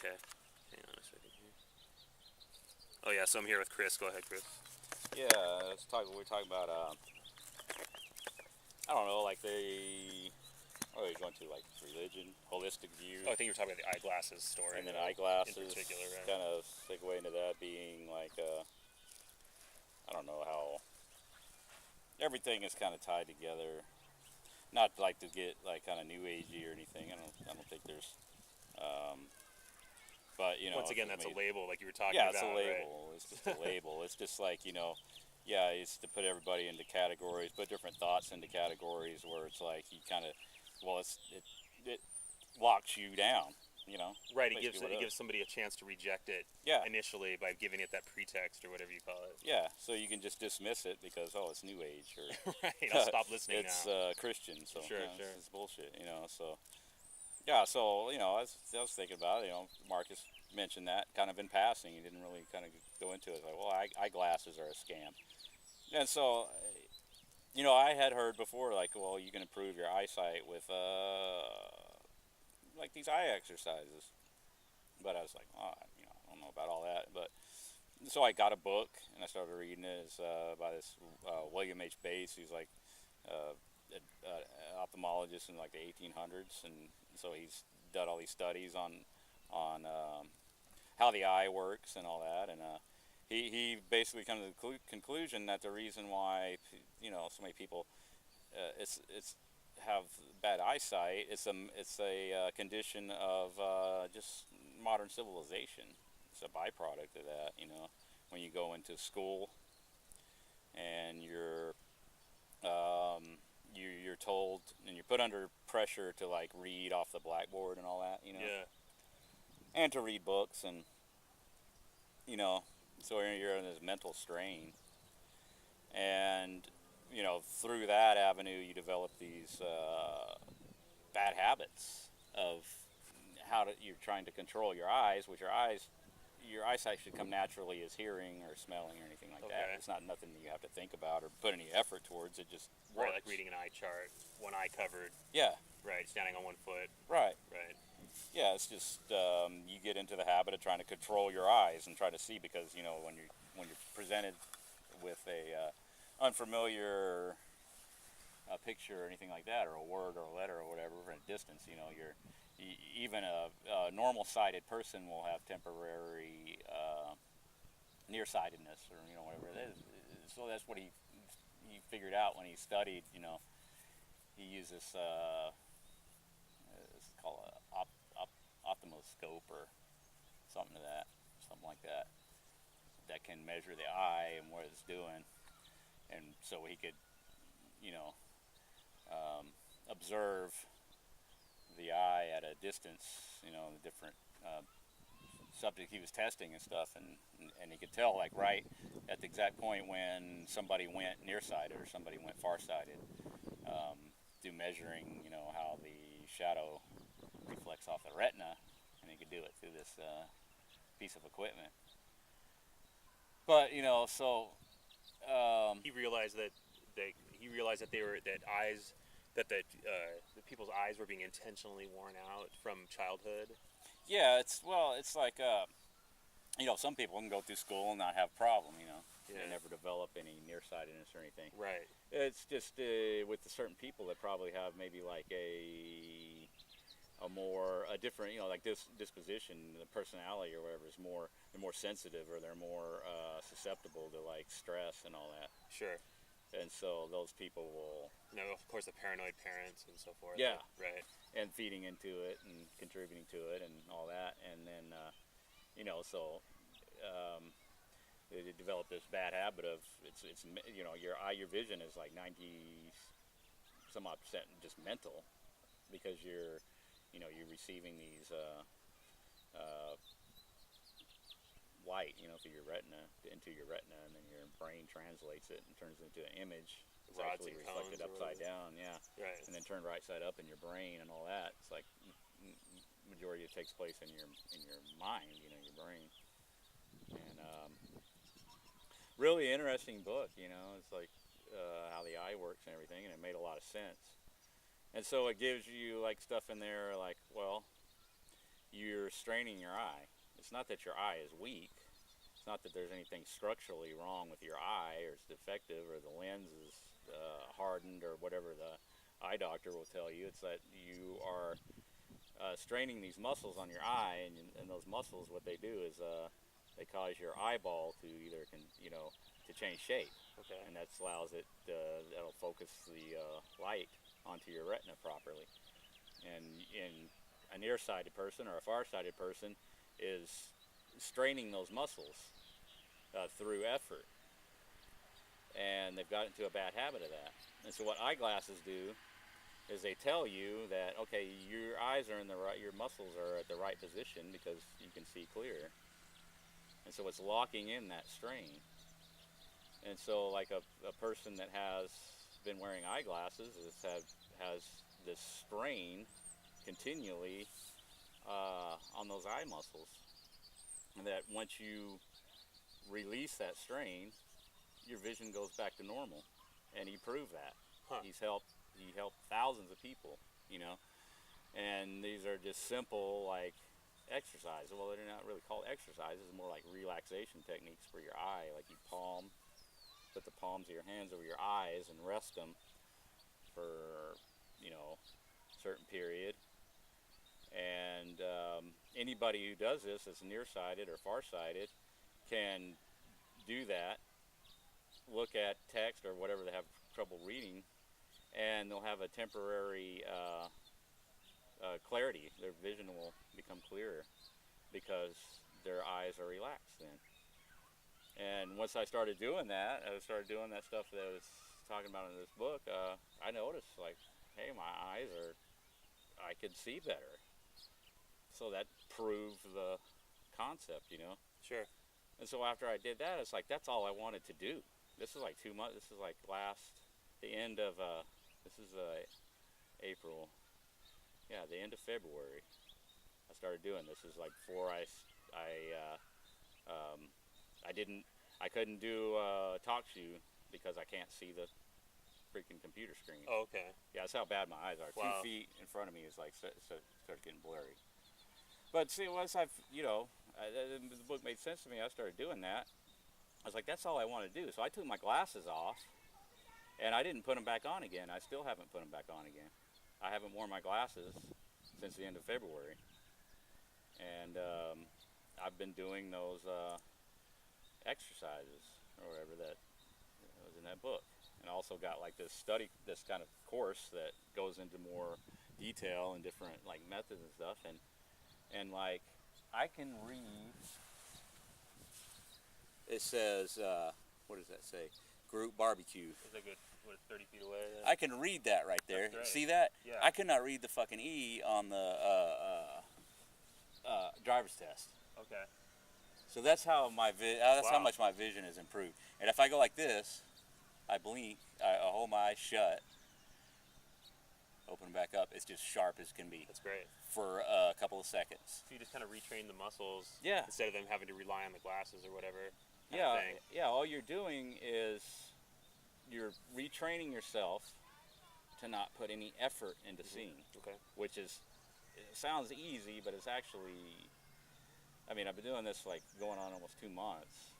Okay. Hang on a second here. Oh yeah, so I'm here with Chris. Go ahead, Chris. Yeah, we're talking about, I don't know, like what are you going to, like religion, holistic view, Oh, I think you were talking about the eyeglasses story. and then in eyeglasses, particular, right? kind of segue into that being like, I don't know how everything is kind of tied together. Not like to get like kind of new agey or anything. I don't think there's, um, but Once again, that's a label, like you were talking yeah, it's a about, right? label. It's just a label. It's just like, yeah, it's to put everybody into categories, put different thoughts into categories where it's like you kind of, well, it locks you down, you know. Right. It Basically gives what it it gives is. somebody a chance to reject it Yeah, initially by giving it that pretext or whatever you call it. yeah. So you can just dismiss it because it's New Age Right. I'll or stop listening it's now. Christian, so Sure. Sure. it's bullshit, So yeah, so I was thinking about it. Marcus mentioned that kind of in passing. He didn't really kind of go into it. Like, well, eyeglasses are a scam, and so I had heard before, like, well, you can improve your eyesight with like these eye exercises. But I was like, oh, I don't know about all that. But so I got a book and I started reading it. It's by this William H. Bates. He's like uh, an ophthalmologist in like the 1800s, and so he's done all these studies on how the eye works and all that. And he basically come to the conclusion that the reason why so many people it's have bad eyesight. It's a condition of just modern civilization. It's a byproduct of that. When you go into school and you're told and you're put under pressure to like read off the blackboard and all that. Yeah. And to read books and you know so you're in this mental strain and through that avenue you develop these bad habits of you're trying to control your eyes, which your eyesight should come naturally as hearing or smelling or anything like that. Okay. It's not nothing you have to think about or put any effort towards. It just Right. works. Like reading an eye chart, one eye covered. Yeah. Right. Standing on one foot. Right. Right. Yeah. It's just you get into the habit of trying to control your eyes and try to see because when you're presented with a unfamiliar picture or anything like that, or a word or a letter or whatever from a distance, even a normal-sighted person will have temporary nearsightedness or whatever it is. So that's what he figured out when he studied. He used this it's called a ophthalmoscope or something like that can measure the eye and what it's doing, and so he could you know observe the eye at a distance, the different subject he was testing and stuff, and he could tell like right at the exact point when somebody went nearsighted or somebody went farsighted, through measuring, how the shadow reflects off the retina, and he could do it through this piece of equipment. But so He realized that they were that eyes that the people's eyes were being intentionally worn out from childhood. yeah, it's like some people can go through school and not have a problem, Yeah. they never develop any nearsightedness or anything. Right. It's just with the certain people that probably have maybe like a different, like this disposition, the personality or whatever is they're more sensitive or they're more susceptible to like stress and all that. Sure. And so those people will, Of course, the paranoid parents and so forth. yeah, Right. and feeding into it and contributing to it and all that, and then so they develop this bad habit of it's your vision is like 90 some odd percent just mental because you're receiving these light through your retina into your retina, and then your brain translates it and turns it into an image. It's Rods actually and reflected cones or upside whatever. down, yeah, Right. and then turned right side up in your brain and all that. It's like majority of it takes place in your mind, your brain. And really interesting book. It's like how the eye works and everything, and it made a lot of sense. And so it gives you like stuff in there like, well, you're straining your eye. It's not that your eye is weak. It's not that there's anything structurally wrong with your eye, or it's defective, or the lens is hardened, or whatever the eye doctor will tell you. It's that you are straining these muscles on your eye, and those muscles, what they do is they cause your eyeball to either to change shape. Okay. And that allows it that'll focus the light onto your retina properly. And in a nearsighted person or a farsighted person is straining those muscles through effort, and they've got into a bad habit of that. And so what eyeglasses do is they tell you that, okay, your eyes are in the right, your muscles are at the right position because you can see clear, and so it's locking in that strain. And so like a person that has been wearing eyeglasses has this strain continually on those eye muscles, and that once you release that strain, your vision goes back to normal. And he proved that. He helped thousands of people, and these are just simple like exercises. Well, they're not really called exercises, more like relaxation techniques for your eye. Like you put the palms of your hands over your eyes and rest them for a certain period. And anybody who does this that's nearsighted or farsighted can do that, look at text or whatever they have trouble reading, and they'll have a temporary clarity. Their vision will become clearer because their eyes are relaxed then. And once I started doing that, stuff that I was talking about in this book, I noticed, like, hey, my eyes I could see better. So that proved the concept, Sure. And so after I did that, it's like, that's all I wanted to do. This is like 2 months. This is like the end of, April. Yeah, the end of February. I started doing this. Is like before I couldn't do talk to you because I can't see the freaking computer screen. Oh, okay. Yeah, that's how bad my eyes are. Wow. 2 feet in front of me is like started getting blurry. But see, once the book made sense to me, I started doing that. I was like, that's all I want to do. So I took my glasses off, and I didn't put them back on again. I still haven't put them back on again. I haven't worn my glasses since the end of February. And I've been doing those exercises or whatever that was in that book. And I also got like this kind of course that goes into more detail and different like methods and stuff. And like, I can read. It says, what does that say? Group barbecue. Is that good? 30 feet away? I can read that right there. That's right. See that? Yeah. I could not read the fucking E on the driver's test. Okay. So that's how how much my vision has improved. And if I go like this, I blink, I hold my eyes shut, open them back up. It's just sharp as can be. That's great. For a couple of seconds. So you just kind of retrain the muscles. Yeah. Instead of them having to rely on the glasses or whatever. Yeah. Yeah. All you're doing is you're retraining yourself to not put any effort into seeing. Okay. Which is, it sounds easy, but it's actually. I mean, I've been doing this like going on almost 2 months,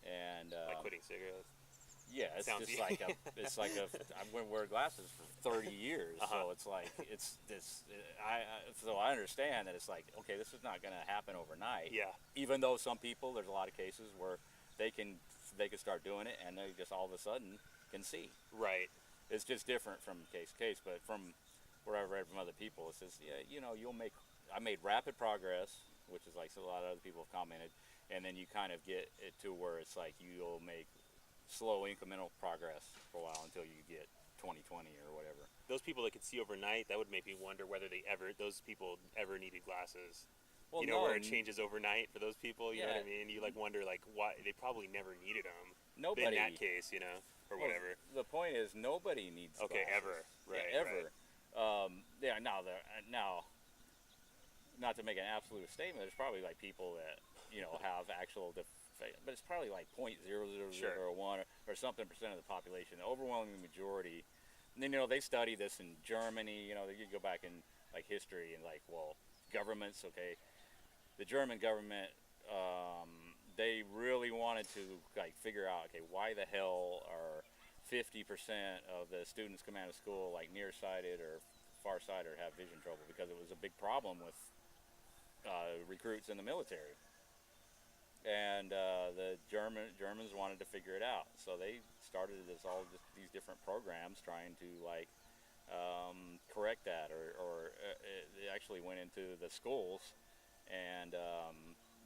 and like quitting cigarettes. Yeah, it's Sounds just like I've been wearing glasses for 30 years, so it's like so I understand that it's like, okay, this is not going to happen overnight. Yeah. Even though some people, there's a lot of cases where they can start doing it and they just all of a sudden can see. Right. It's just different from case to case, but from what I've read from other people, it says, yeah, I made rapid progress, which is like so a lot of other people have commented, and then you kind of get it to where it's like you'll make slow incremental progress for a while until you get 20/20 or whatever. Those people that could see overnight, that would make me wonder whether those people ever needed glasses. Well, where it changes overnight for those people, you know what I mean? You like wonder like why they probably never needed them. Nobody in that case, or whatever. The point is nobody needs okay, glasses. ever. Right. Yeah, ever. Right. Now not to make an absolute statement, there's probably like people that, have actual but it's probably like 0.0001 or something percent of the population. The overwhelming majority, and then they study this in Germany. You go back in like history and like, well, governments, okay, the German government, they really wanted to like figure out, okay, why the hell are 50% of the students come out of school like nearsighted or farsighted or have vision trouble, because it was a big problem with recruits in the military. And the Germans wanted to figure it out, so they started these different programs trying to like correct that, or it actually went into the schools and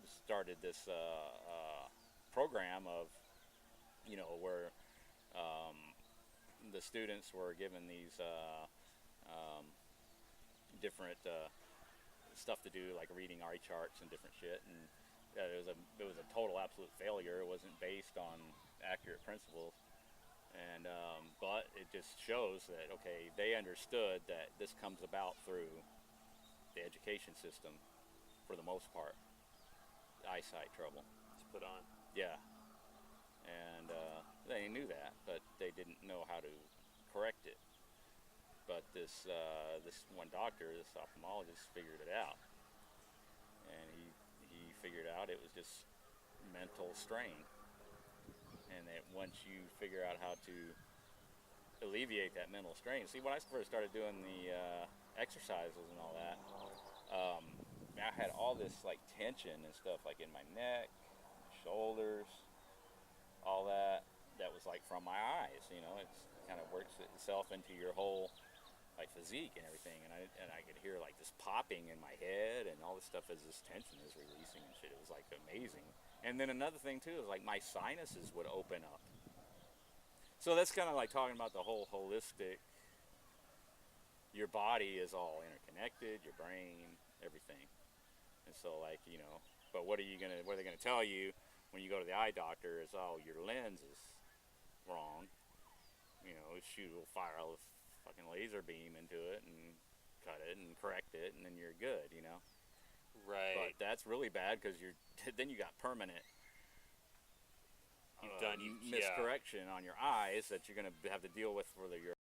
started this program of, where the students were given these different stuff to do, like reading eye charts and different shit, and it was a total absolute failure. It wasn't based on accurate principles, and but it just shows that, okay, they understood that this comes about through the education system for the most part, eyesight trouble. It's put on. Yeah, and they knew that, but they didn't know how to correct it. But this one doctor, this ophthalmologist, figured it out, and he figured out it was just mental strain, and that once you figure out how to alleviate that mental strain. See, when I first started doing the exercises and all that, I had all this like tension and stuff like in my neck, shoulders, all that was like from my eyes. It's kind of works itself into your whole like physique and everything, and I could hear like this popping in my head and all this stuff as this tension is releasing and shit. It was like amazing. And then another thing too is like my sinuses would open up. So that's kind of like talking about the whole holistic. Your body is all interconnected, your brain, everything. And so like, but what are they gonna tell you when you go to the eye doctor is, oh, your lens is wrong. Shoot, will fire a fucking laser beam into it and cut it and correct it, and then you're good. Right. But that's really bad, because then you got permanent miscorrection on your eyes that you're gonna have to deal with for your